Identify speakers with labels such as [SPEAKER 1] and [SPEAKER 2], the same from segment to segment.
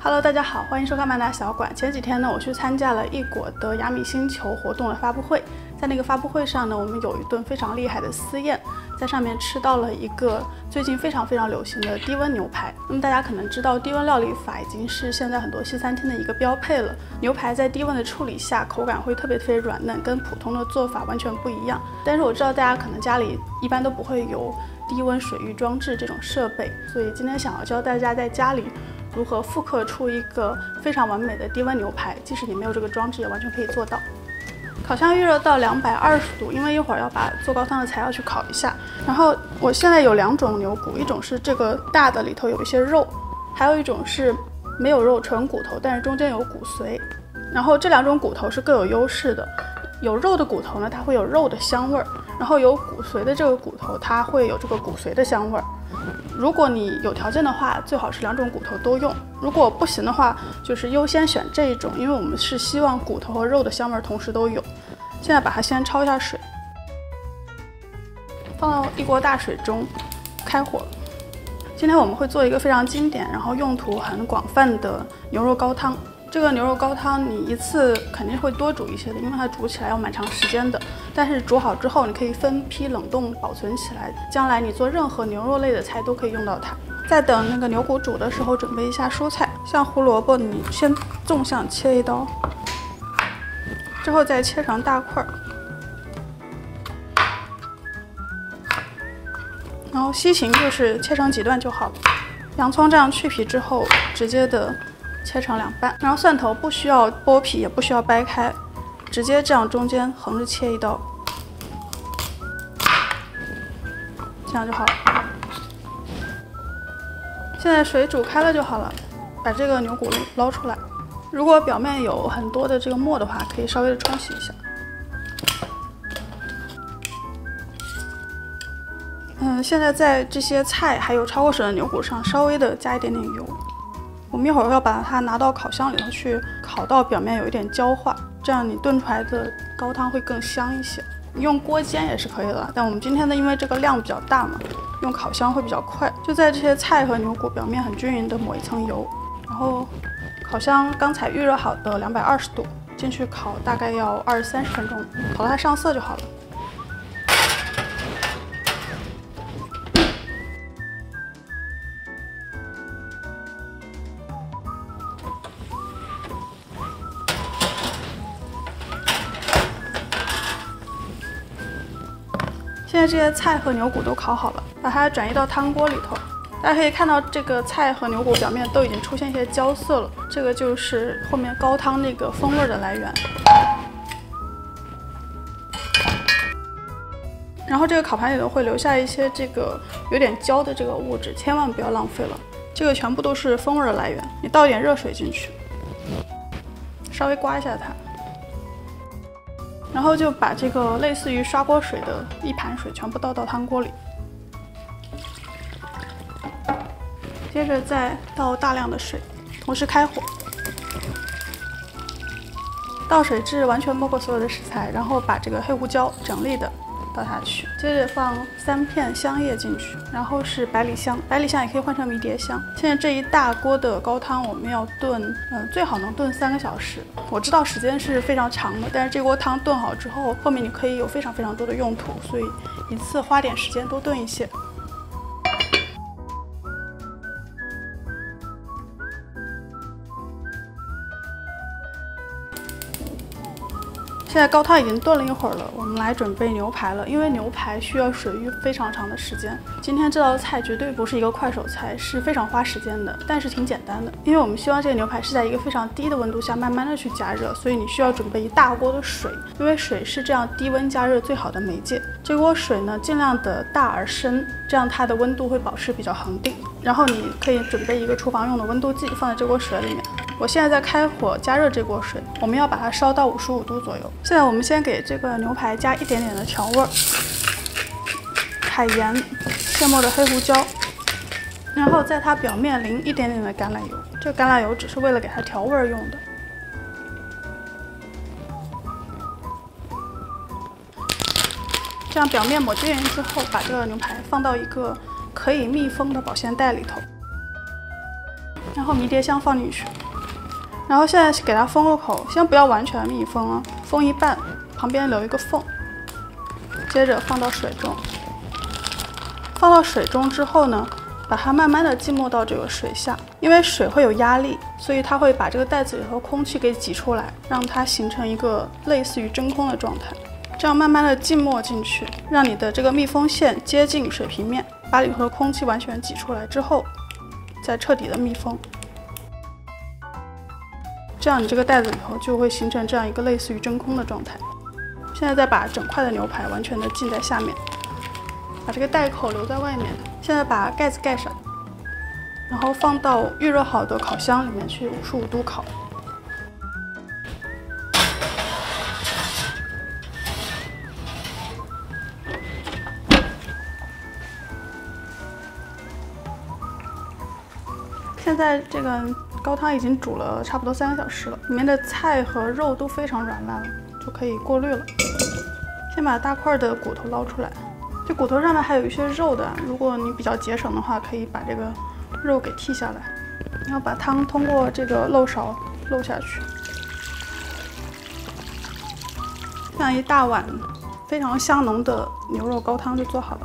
[SPEAKER 1] Hello， 大家好，欢迎收看曼达小馆。前几天呢，我去参加了异果的雅米星球活动的发布会，在那个发布会上呢，我们有一顿非常厉害的私宴，在上面吃到了一个最近非常流行的低温牛排。那么大家可能知道，低温料理法已经是现在很多西餐厅的一个标配了。牛排在低温的处理下，口感会特别软嫩，跟普通的做法完全不一样。但是我知道大家可能家里一般都不会有低温水浴装置这种设备，所以今天想要教大家在家里如何复刻出一个非常完美的低温牛排，即使你没有这个装置，也完全可以做到。烤箱预热到220度，因为一会儿要把做高汤的材料去烤一下。然后我现在有2种牛骨，一种是这个大的，里头有一些肉，还有一种是没有肉，纯骨头，但是中间有骨髓。然后这2种骨头是各有优势的。有肉的骨头呢，它会有肉的香味儿；然后有骨髓的这个骨头，它会有这个骨髓的香味儿。如果你有条件的话，最好是2种骨头都用。如果不行的话，就是优先选这一种，因为我们是希望骨头和肉的香味同时都有。现在把它先焯一下水，放到一锅大水中，开火。今天我们会做一个非常经典，然后用途很广泛的牛肉高汤。这个牛肉高汤你一次肯定会多煮一些的，因为它煮起来要蛮长时间的。但是煮好之后，你可以分批冷冻保存起来，将来你做任何牛肉类的菜都可以用到它。在等那个牛骨煮的时候，准备一下蔬菜，像胡萝卜，你先纵向切一刀，之后再切成大块，然后西芹就是切成几段就好了。洋葱这样去皮之后，直接的切成2半，然后蒜头不需要剥皮，也不需要掰开，直接这样中间横着切一刀，这样就好了。现在水煮开了就好了，把这个牛骨捞出来。如果表面有很多的这个沫的话，可以稍微的冲洗一下。现在在这些菜还有焯过水的牛骨上稍微的加一点点油。我们一会儿要把它拿到烤箱里头去烤到表面有一点焦化，这样你炖出来的高汤会更香一些。你用锅煎也是可以的，但我们今天呢，因为这个量比较大嘛，用烤箱会比较快。就在这些菜和牛骨表面很均匀的抹一层油，然后烤箱刚才预热好的220度进去烤，大概要20-30分钟，烤到它上色就好了。现在这些菜和牛骨都烤好了，把它转移到汤锅里头。大家可以看到，这个菜和牛骨表面都已经出现一些焦色了，这个就是后面高汤那个风味的来源。然后这个烤盘里头会留下一些这个有点焦的这个物质，千万不要浪费了，这个全部都是风味的来源。你倒一点热水进去，稍微刮一下它。然后就把这个类似于刷锅水的一盘水全部倒到汤锅里，接着再倒大量的水，同时开火，倒水至完全没过所有的食材，然后把这个黑胡椒整粒的倒下去，接着放3片香叶进去，然后是百里香，百里香也可以换成迷迭香。现在这一大锅的高汤我们要炖，最好能炖3个小时。我知道时间是非常长的，但是这锅汤炖好之后，后面你可以有非常多的用途，所以一次花点时间多炖一些。现在高汤已经炖了一会儿了，我们来准备牛排了。因为牛排需要水浴非常长的时间，今天这道菜绝对不是一个快手菜，是非常花时间的，但是挺简单的。因为我们希望这个牛排是在一个非常低的温度下慢慢的去加热，所以你需要准备一大锅的水，因为水是这样低温加热最好的媒介。这锅水呢，尽量的大而深，这样它的温度会保持比较恒定。然后你可以准备一个厨房用的温度计放在这锅水里面。我现在在开火加热这锅水，我们要把它烧到55度左右。现在我们先给这个牛排加一点点的调味，海盐、现磨的黑胡椒，然后在它表面淋一点点的橄榄油。这个橄榄油只是为了给它调味用的。这样表面抹均匀之后，把这个牛排放到一个可以密封的保鲜袋里头，然后迷迭香放进去。然后现在给它封个口，先不要完全密封啊，封一半，旁边留一个缝。接着放到水中，放到水中之后呢，把它慢慢的浸没到这个水下，因为水会有压力，所以它会把这个袋子里头空气给挤出来，让它形成一个类似于真空的状态。这样慢慢的浸没进去，让你的这个密封线接近水平面，把里头的空气完全挤出来之后，再彻底的密封。这样你这个袋子里头就会形成这样一个类似于真空的状态。现在再把整块的牛排完全的浸在下面，把这个袋口留在外面。现在把盖子盖上，然后放到预热好的烤箱里面去55度烤。现在这个高汤已经煮了差不多3个小时了，里面的菜和肉都非常软烂了，就可以过滤了。先把大块的骨头捞出来，这骨头上面还有一些肉的，如果你比较节省的话，可以把这个肉给剔下来，然后把汤通过这个漏勺漏下去，这样一大碗非常香浓的牛肉高汤就做好了。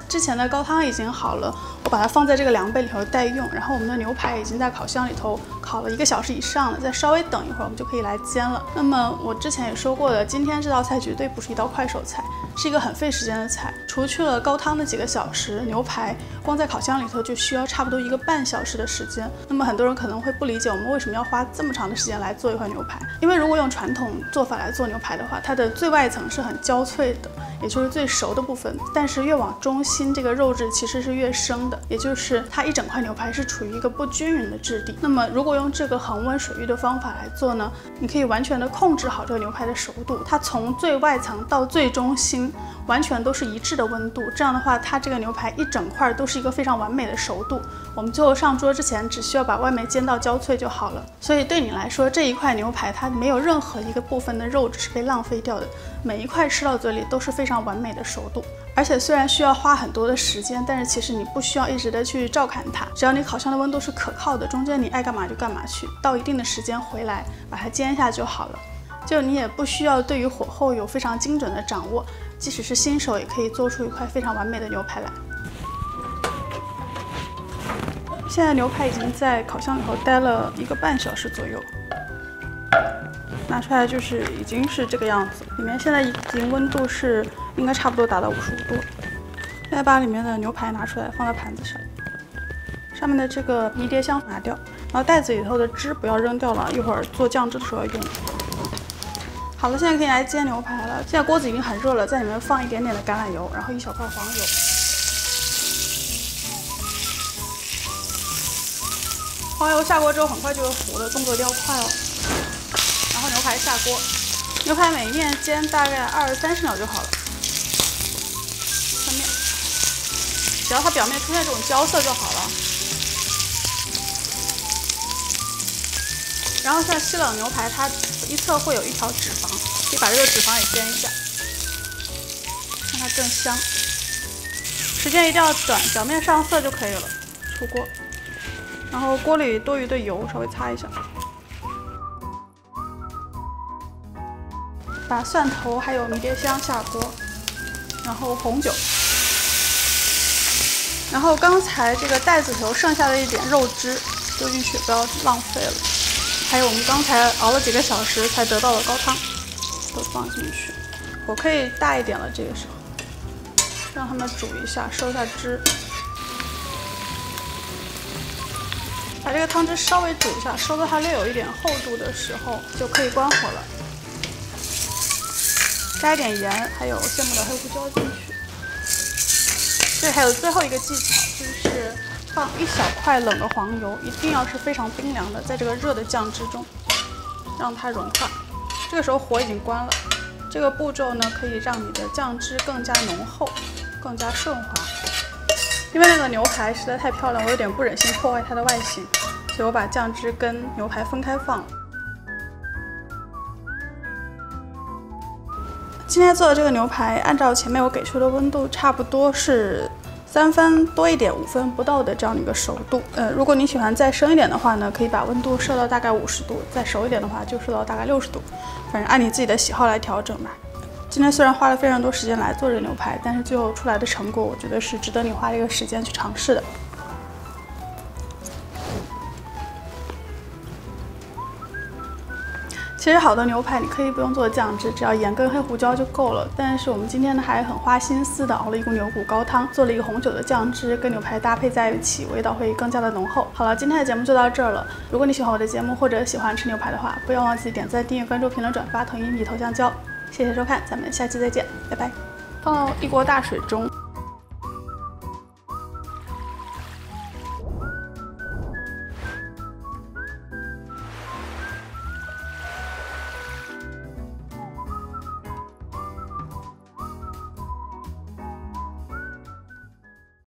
[SPEAKER 1] 之前的高汤已经好了，我把它放在这个凉杯里头待用。然后我们的牛排已经在烤箱里头烤了1个小时以上了，再稍微等一会儿，我们就可以来煎了。那么我之前也说过的，今天这道菜绝对不是一道快手菜，是一个很费时间的菜。除去了高汤的几个小时，牛排光在烤箱里头就需要差不多1个半小时的时间。那么很多人可能会不理解我们为什么要花这么长的时间来做一块牛排，因为如果用传统做法来做牛排的话，它的最外层是很焦脆的，也就是最熟的部分，但是越往中心，这个肉质其实是越生的，也就是它一整块牛排是处于一个不均匀的质地。那么如果用这个恒温水浴的方法来做呢，你可以完全的控制好这个牛排的熟度，它从最外层到最中心完全都是一致的温度，这样的话它这个牛排一整块都是一个非常完美的熟度。我们最后上桌之前只需要把外面煎到焦脆就好了。所以对你来说，这一块牛排它没有任何一个部分的肉质是被浪费掉的，每一块吃到嘴里都是非常完美的熟度。而且虽然需要花很多的时间，但是其实你不需要一直的去照看它，只要你烤箱的温度是可靠的，中间你爱干嘛就干嘛去，到一定的时间回来把它煎一下就好了。就你也不需要对于火候有非常精准的掌握，即使是新手也可以做出一块非常完美的牛排来。现在牛排已经在烤箱里头待了1个半小时左右，拿出来就是已经是这个样子，里面现在已经温度是应该差不多达到55度。现在把里面的牛排拿出来放在盘子上，上面的这个迷迭香拿掉，然后袋子里头的汁不要扔掉了，一会儿做酱汁的时候要用。好了，现在可以来煎牛排了。现在锅子已经很热了，在里面放一点点的橄榄油，然后1小块黄油。黄油下锅之后很快就会糊的，动作一定要快哦。然后牛排下锅，牛排每面煎大概20-30秒就好了。翻面，只要它表面出现这种焦色就好了。然后像西冷牛排，它一侧会有一条脂肪，可以把这个脂肪也煎一下，让它更香。时间一定要短，表面上色就可以了。出锅，然后锅里多余的油稍微擦一下。把蒜头还有迷迭香下锅，然后红酒，然后刚才这个袋子头剩下的一点肉汁丢进去，不要浪费了。还有我们刚才熬了几个小时才得到的高汤，都放进去。火可以大一点了，这个时候让它们煮一下，收一下汁。把这个汤汁稍微煮一下，收到它略有一点厚度的时候，就可以关火了。加一点盐，还有现磨的黑胡椒进去。这还有最后一个技巧，就是放1小块冷的黄油，一定要是非常冰凉的，在这个热的酱汁中让它融化。这个时候火已经关了。这个步骤呢，可以让你的酱汁更加浓厚，更加顺滑。因为那个牛排实在太漂亮，我有点不忍心破坏它的外形，所以我把酱汁跟牛排分开放了。今天做的这个牛排，按照前面我给出的温度，差不多是3分多一点，5分不到的这样的一个熟度。如果你喜欢再生一点的话呢，可以把温度设到大概50度，再熟一点的话就设到大概60度，反正按你自己的喜好来调整吧。今天虽然花了非常多时间来做这个牛排，但是最后出来的成果，我觉得是值得你花这个时间去尝试的。其实好的牛排你可以不用做酱汁，只要盐跟黑胡椒就够了。但是我们今天呢还很花心思的熬了一锅牛骨高汤，做了一个红酒的酱汁，跟牛排搭配在一起，味道会更加的浓厚。好了，今天的节目就到这儿了。如果你喜欢我的节目或者喜欢吃牛排的话，不要忘记点赞、订阅、关注、评论、转发、投币、投香蕉。谢谢收看，咱们下期再见，拜拜。放到一锅大水中。